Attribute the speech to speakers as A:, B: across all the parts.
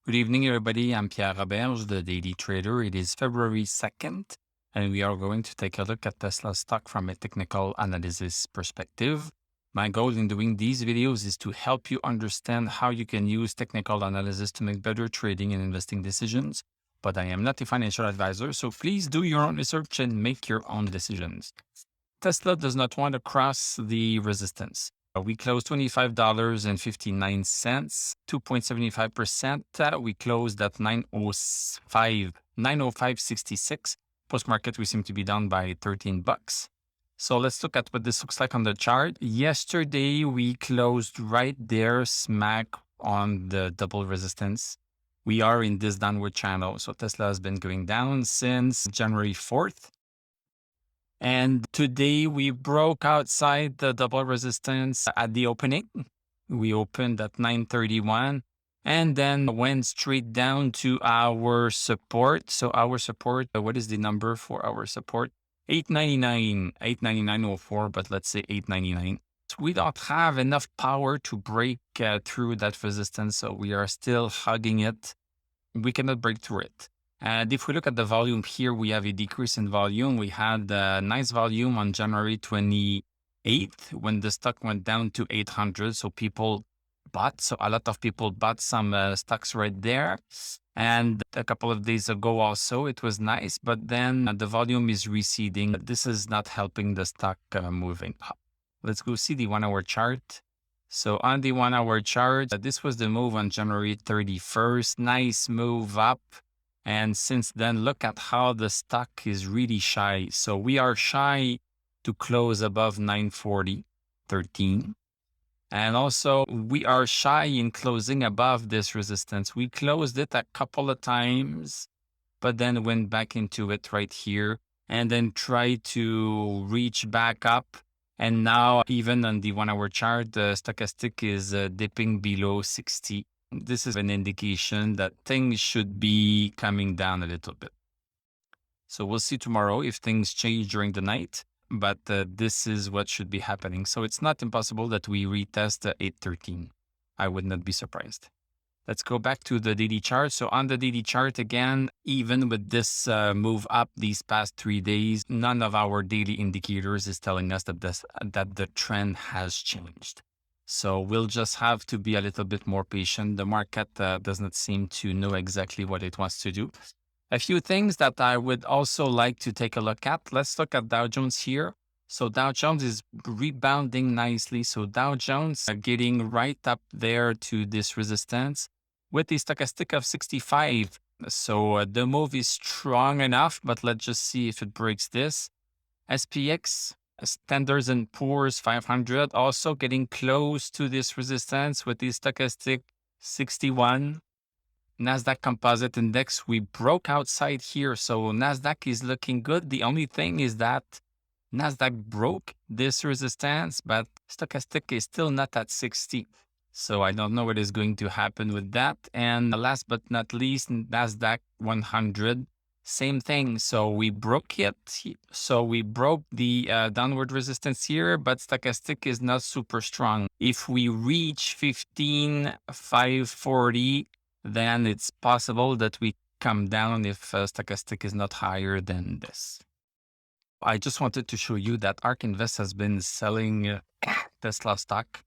A: Good evening, everybody. I'm Pierre Roberge, the Daily Trader. It is February 2nd, and we are going to take a look at Tesla stock from a technical analysis perspective. My goal in doing these videos is to help you understand how you can use technical analysis to make better trading and investing decisions. But I am not a financial advisor, so please do your own research and make your own decisions. Tesla does not want to cross the resistance. We closed $25.59, 2.75%. We closed at 905.66. Post-market, we seem to be down by 13 bucks. So let's look at what this looks like on the chart. Yesterday, we closed right there, smack on the double resistance. We are in this downward channel. So Tesla has been going down since January 4th. And today we broke outside the double resistance at the opening. We opened at 931 and then went straight down to our support. So our support, what is the number for our support? 899, 899.04, but let's say 899. We don't have enough power to break through that resistance. So we are still hugging it. We cannot break through it. And if we look at the volume here, we have a decrease in volume. We had a nice volume on January 28th when the stock went down to 800. So people bought. So a lot of people bought some stocks right there. And a couple of days ago also, it was nice. But then the volume is receding. This is not helping the stock moving up. Let's go see the 1 hour chart. So on the 1 hour chart, this was the move on January 31st. Nice move up. And since then, look at how the stock is really shy. So we are shy to close above 940.13. And also we are shy in closing above this resistance. We closed it a couple of times, but then went back into it right here and then tried to reach back up. And now even on the 1 hour chart, the stochastic is dipping below 60. This is an indication that things should be coming down a little bit. So we'll see tomorrow if things change during the night, but this is what should be happening. So it's not impossible that we retest 813. I would not be surprised. Let's go back to the daily chart. So on the daily chart again, even with this move up these past 3 days, none of our daily indicators is telling us that the trend has changed. So we'll just have to be a little bit more patient. The market does not seem to know exactly what it wants to do. A few things that I would also like to take a look at. Let's look at Dow Jones here. So Dow Jones is rebounding nicely. So Dow Jones are getting right up there to this resistance with the stochastic of 65. So the move is strong enough, but let's just see if it breaks this. SPX, Standards and Poor's 500, also getting close to this resistance with the stochastic 61. NASDAQ Composite Index, we broke outside here. So NASDAQ is looking good. The only thing is that NASDAQ broke this resistance, but stochastic is still not at 60. So I don't know what is going to happen with that. And last but not least, NASDAQ 100. Same thing. So we broke it. So we broke the downward resistance here, but stochastic is not super strong. If we reach 15,540, then it's possible that we come down if stochastic is not higher than this. I just wanted to show you that ARK Invest has been selling Tesla stock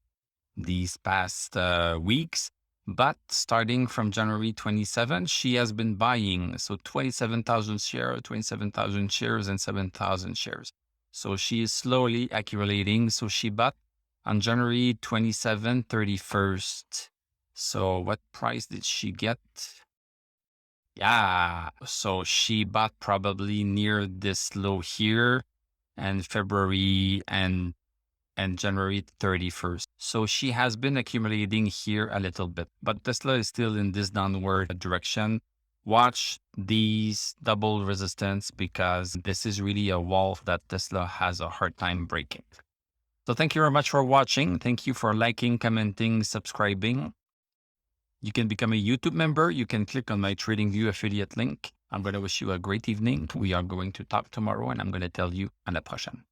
A: these past weeks. But starting from January 27, she has been buying. So 27,000 shares, 27,000 shares, and 7,000 shares. So she is slowly accumulating. So she bought on January 27, 31st. So what price did she get? Yeah, so she bought probably near this low here and February and January 31st. So she has been accumulating here a little bit, but Tesla is still in this downward direction. Watch these double resistance because this is really a wall that Tesla has a hard time breaking. So thank you very much for watching. Thank you for liking, commenting, subscribing. You can become a YouTube member. You can click on my TradingView affiliate link. I'm going to wish you a great evening. We are going to talk tomorrow and I'm going to tell you à la prochaine.